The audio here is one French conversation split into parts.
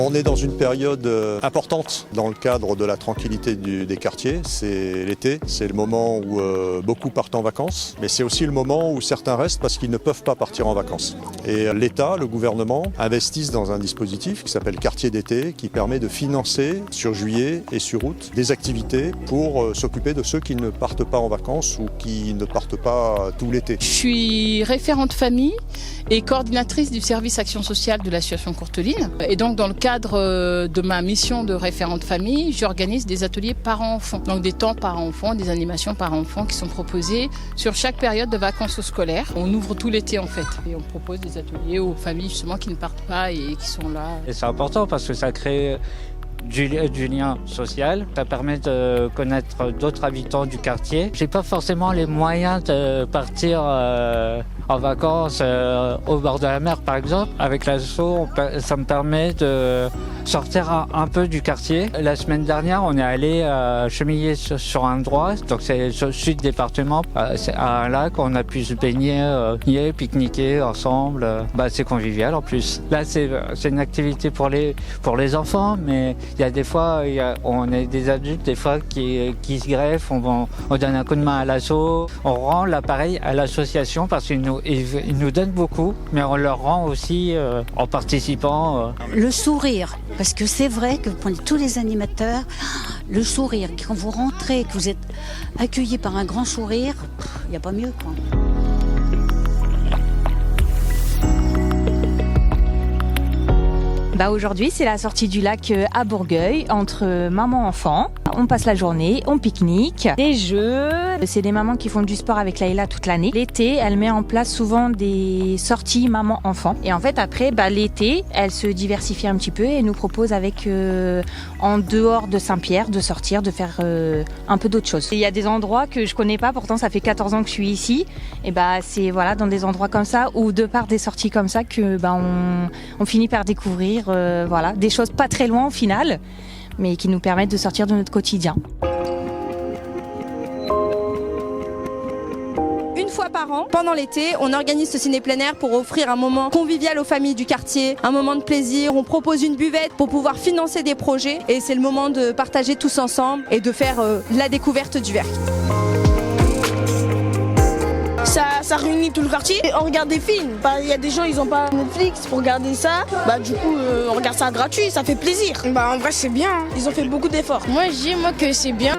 On est dans une période importante dans le cadre de la tranquillité des quartiers. C'est l'été, c'est le moment où beaucoup partent en vacances, mais c'est aussi le moment où certains restent parce qu'ils ne peuvent pas partir en vacances. Et l'État, le gouvernement, investissent dans un dispositif qui s'appelle Quartier d'été, qui permet de financer sur juillet et sur août des activités pour s'occuper de ceux qui ne partent pas en vacances ou qui ne partent pas tout l'été. Je suis référente famille et coordinatrice du service action sociale de l'association Courteline. Et donc dans le cadre de ma mission de référente famille, j'organise des ateliers parents-enfants. Donc des temps parents-enfants, des animations parents-enfants qui sont proposées sur chaque période de vacances scolaires. On ouvre tout l'été en fait et on propose des ateliers aux familles justement qui ne partent pas et qui sont là. Et c'est important parce que ça crée du lien social, ça permet de connaître d'autres habitants du quartier. J'ai pas forcément les moyens de partir en vacances au bord de la mer par exemple. Avec l'asso, ça me permet de sortir un peu du quartier. La semaine dernière, on est allé chemiller sur un endroit, donc c'est sur le sud département, c'est à un lac, on a pu se baigner, pique-niquer ensemble. C'est convivial en plus. Là, c'est une activité pour les enfants, mais il y a des fois, on est des adultes des fois qui se greffent, on donne un coup de main à l'asso, on rend l'appareil à l'association parce qu'ils nous donnent beaucoup, mais on leur rend aussi en participant. Le sourire, parce que c'est vrai que pour tous les animateurs, le sourire, quand vous rentrez, que vous êtes accueillis par un grand sourire, il n'y a pas mieux quoi. Aujourd'hui, c'est la sortie du lac à Bourgueil entre maman-enfant. On passe la journée, on pique-nique, des jeux. C'est des mamans qui font du sport avec Laïla toute l'année. L'été, elle met en place souvent des sorties maman-enfant. Et en fait, après, l'été, elle se diversifie un petit peu et nous propose avec, en dehors de Saint-Pierre, de sortir, de faire un peu d'autres choses. Il y a des endroits que je connais pas, pourtant ça fait 14 ans que je suis ici. Et c'est dans des endroits comme ça ou de par des sorties comme ça que on finit par découvrir des choses pas très loin au final, mais qui nous permettent de sortir de notre quotidien. Une fois par an, pendant l'été, on organise ce ciné plein air pour offrir un moment convivial aux familles du quartier, un moment de plaisir. On propose une buvette pour pouvoir financer des projets et c'est le moment de partager tous ensemble et de faire la découverte du verre. Ça réunit tout le quartier et on regarde des films. Il y a des gens, ils n'ont pas Netflix pour regarder ça. Du coup, on regarde ça gratuit, ça fait plaisir. En vrai, c'est bien. Ils ont fait beaucoup d'efforts. Moi, je dis que c'est bien.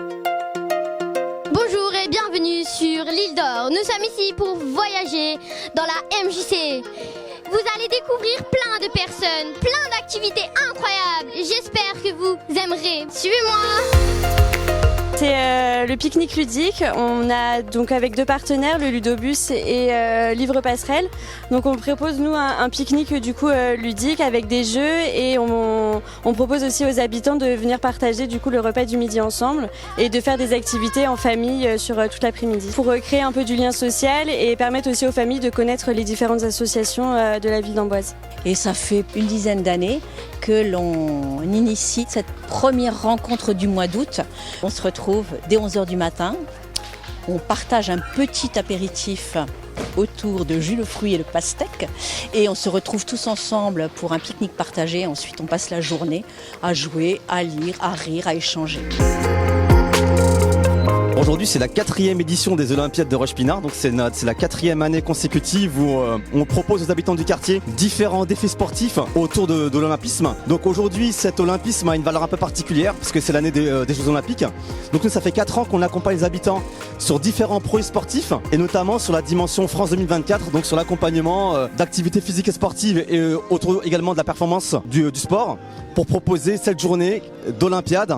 Bonjour et bienvenue sur l'île d'Or. Nous sommes ici pour voyager dans la MJC. Vous allez découvrir plein de personnes, plein d'activités incroyables. J'espère que vous aimerez. Suivez-moi. C'est le pique-nique ludique. On a donc avec deux partenaires, le Ludobus et Livre Passerelle. Donc on propose nous un pique-nique du coup ludique avec des jeux et on propose aussi aux habitants de venir partager du coup le repas du midi ensemble et de faire des activités en famille sur toute l'après-midi pour créer un peu du lien social et permettre aussi aux familles de connaître les différentes associations de la ville d'Amboise. Et ça fait une dizaine d'années que l'on initie cette première rencontre du mois d'août. On se retrouve dès 11h du matin. On partage un petit apéritif autour de jus de fruits et de pastèques. Et on se retrouve tous ensemble pour un pique-nique partagé. Ensuite, on passe la journée à jouer, à lire, à rire, à échanger. Aujourd'hui, c'est la 4e édition des Olympiades de Roche-Pinard, donc c'est la 4e année consécutive où on propose aux habitants du quartier différents défis sportifs autour de l'olympisme. Donc aujourd'hui, cet olympisme a une valeur un peu particulière parce que c'est l'année des Jeux Olympiques. Donc nous, ça fait 4 ans qu'on accompagne les habitants sur différents projets sportifs et notamment sur la dimension France 2024, donc sur l'accompagnement d'activités physiques et sportives et autour également de la performance du sport pour proposer cette journée d'Olympiade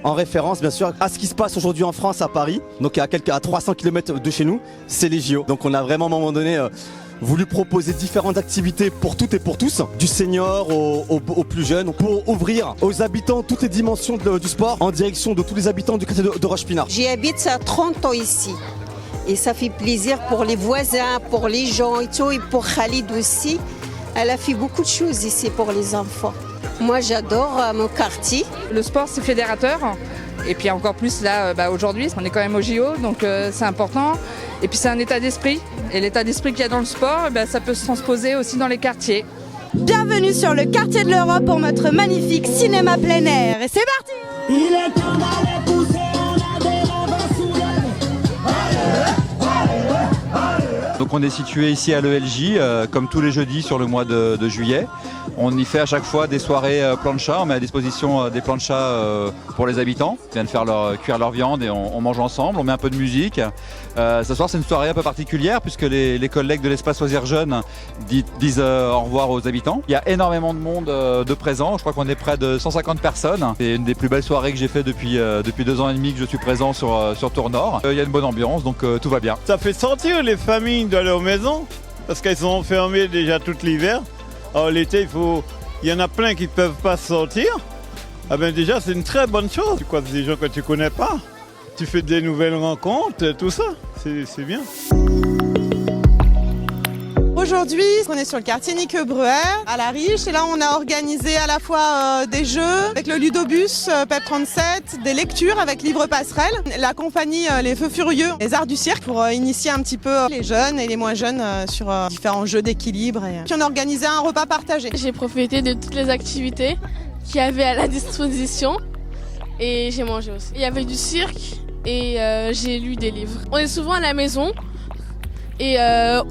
en référence bien sûr à ce qui se passe aujourd'hui en France à Paris, donc à 300 km de chez nous, c'est les JO. Donc on a vraiment à un moment donné voulu proposer différentes activités pour toutes et pour tous, du senior aux plus jeunes, pour ouvrir aux habitants toutes les dimensions du sport en direction de tous les habitants du quartier de Roche-Pinard. J'y habite ça 30 ans ici et ça fait plaisir pour les voisins, pour les gens et tout, et pour Khalid aussi. Elle a fait beaucoup de choses ici pour les enfants. Moi, j'adore mon quartier. Le sport, c'est fédérateur. Et puis encore plus là, aujourd'hui, on est quand même au JO, donc c'est important. Et puis c'est un état d'esprit. Et l'état d'esprit qu'il y a dans le sport, ça peut se transposer aussi dans les quartiers. Bienvenue sur le quartier de l'Europe pour notre magnifique cinéma plein air. Et c'est parti! Il est temps d'aller pousser, on a des rêves sous Donc on est situé ici à l'ELJ, comme tous les jeudis sur le mois de juillet. On y fait à chaque fois des soirées plancha, on met à disposition des planchas pour les habitants. Ils viennent faire cuire leur viande et on mange ensemble, on met un peu de musique. Ce soir c'est une soirée un peu particulière puisque les collègues de l'espace Loisirs Jeunes disent au revoir aux habitants. Il y a énormément de monde de présents, je crois qu'on est près de 150 personnes. C'est une des plus belles soirées que j'ai fait depuis 2 ans et demi que je suis présent sur Tour Nord. Il y a une bonne ambiance donc tout va bien. Ça fait sortir les familles de leur maison parce qu'elles sont enfermées déjà tout l'hiver. Alors l'été, il y en a plein qui ne peuvent pas sortir. Ah ben déjà, c'est une très bonne chose. Tu croises des gens que tu ne connais pas. Tu fais des nouvelles rencontres, tout ça. C'est bien. Aujourd'hui, on est sur le quartier Nicqueux-Breuer, à La Riche. Et là, on a organisé à la fois des jeux avec le Ludobus, PEP 37, des lectures avec Livre Passerelle, la compagnie Les Feux Furieux, les arts du cirque pour initier un petit peu les jeunes et les moins jeunes sur différents jeux d'équilibre. Puis on a organisé un repas partagé. J'ai profité de toutes les activités qu'il y avait à la disposition et j'ai mangé aussi. Il y avait du cirque et j'ai lu des livres. On est souvent à la maison. Et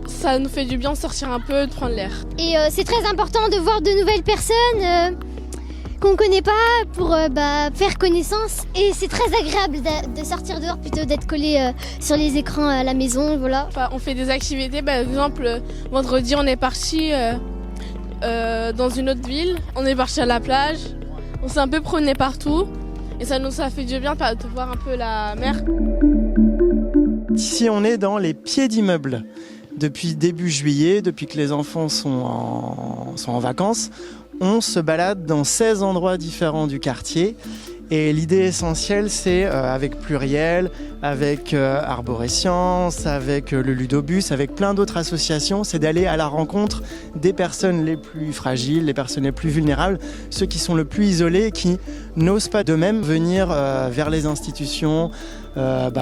ça nous fait du bien de sortir un peu, de prendre l'air. Et c'est très important de voir de nouvelles personnes qu'on ne connaît pas pour faire connaissance. Et c'est très agréable de sortir dehors plutôt d'être collé sur les écrans à la maison. Voilà. Enfin, on fait des activités, par exemple, vendredi on est parti dans une autre ville. On est parti à la plage, on s'est un peu promené partout. Et ça nous a fait du bien de voir un peu la mer. Ici, on est dans les pieds d'immeubles. Depuis début juillet, depuis que les enfants sont en vacances, on se balade dans 16 endroits différents du quartier. Et l'idée essentielle, c'est avec Pluriel, avec Arborescience, avec le Ludobus, avec plein d'autres associations, c'est d'aller à la rencontre des personnes les plus fragiles, les personnes les plus vulnérables, ceux qui sont le plus isolés, qui n'osent pas d'eux-mêmes venir vers les institutions,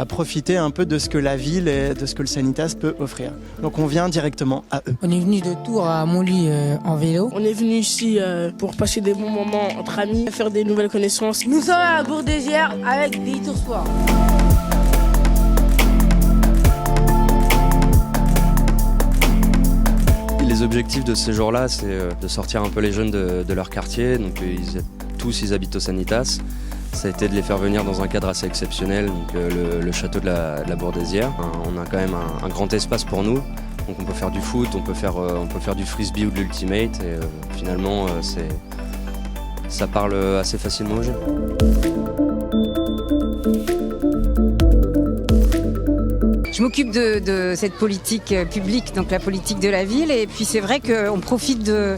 profiter un peu de ce que la ville et de ce que le Sanitas peut offrir. Donc on vient directement à eux. On est venu de Tours à Montly en vélo. On est venu ici pour passer des bons moments entre amis, faire des nouvelles connaissances. Nous sommes à Bourdesière avec des Tours Sport. Les objectifs de ces jours-là, c'est de sortir un peu les jeunes de leur quartier. Donc ils habitent au Sanitas. Ça a été de les faire venir dans un cadre assez exceptionnel, donc le château de la Bourdesière. On a quand même un grand espace pour nous, donc on peut faire du foot, on peut faire du frisbee ou de l'ultimate, et finalement ça parle assez facilement aux jeunes. Je m'occupe de cette politique publique, donc la politique de la ville, et puis c'est vrai qu'on profite de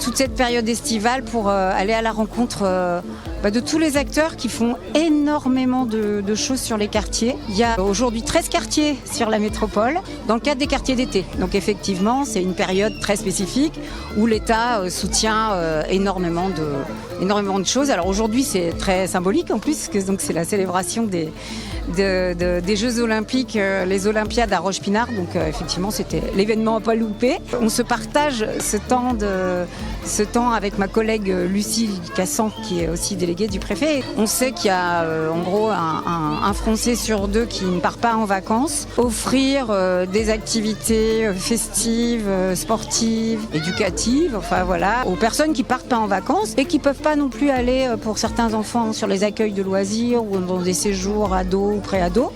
toute cette période estivale pour aller à la rencontre de tous les acteurs qui font énormément de choses sur les quartiers. Il y a aujourd'hui 13 quartiers sur la métropole dans le cadre des quartiers d'été. Donc effectivement, c'est une période très spécifique où l'État soutient énormément de choses. Alors aujourd'hui, c'est très symbolique en plus, parce que donc c'est la célébration des Jeux Olympiques, les Olympiades à Roche-Pinard. Donc effectivement, c'était l'événement à pas louper. On se partage ce temps avec ma collègue Lucie Cassan, qui est aussi déléguée du préfet. On sait qu'il y a en gros un Français sur 2 qui ne part pas en vacances. Offrir des activités festives, sportives, éducatives, enfin voilà, aux personnes qui partent pas en vacances et qui peuvent pas non plus aller pour certains enfants sur les accueils de loisirs ou dans des séjours ados ou pré-ados,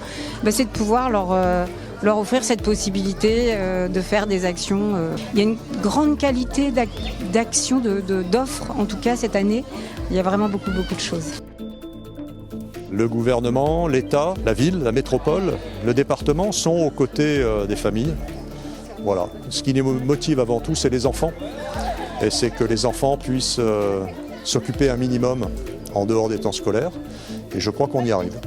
c'est de pouvoir leur offrir cette possibilité de faire des actions. Il y a une grande qualité d'actions, d'offres, en tout cas cette année. Il y a vraiment beaucoup de choses. Le gouvernement, l'État, la ville, la métropole, le département sont aux côtés des familles. Voilà. Ce qui nous motive avant tout, c'est les enfants. Et c'est que les enfants puissent s'occuper un minimum en dehors des temps scolaires. Et je crois qu'on y arrive.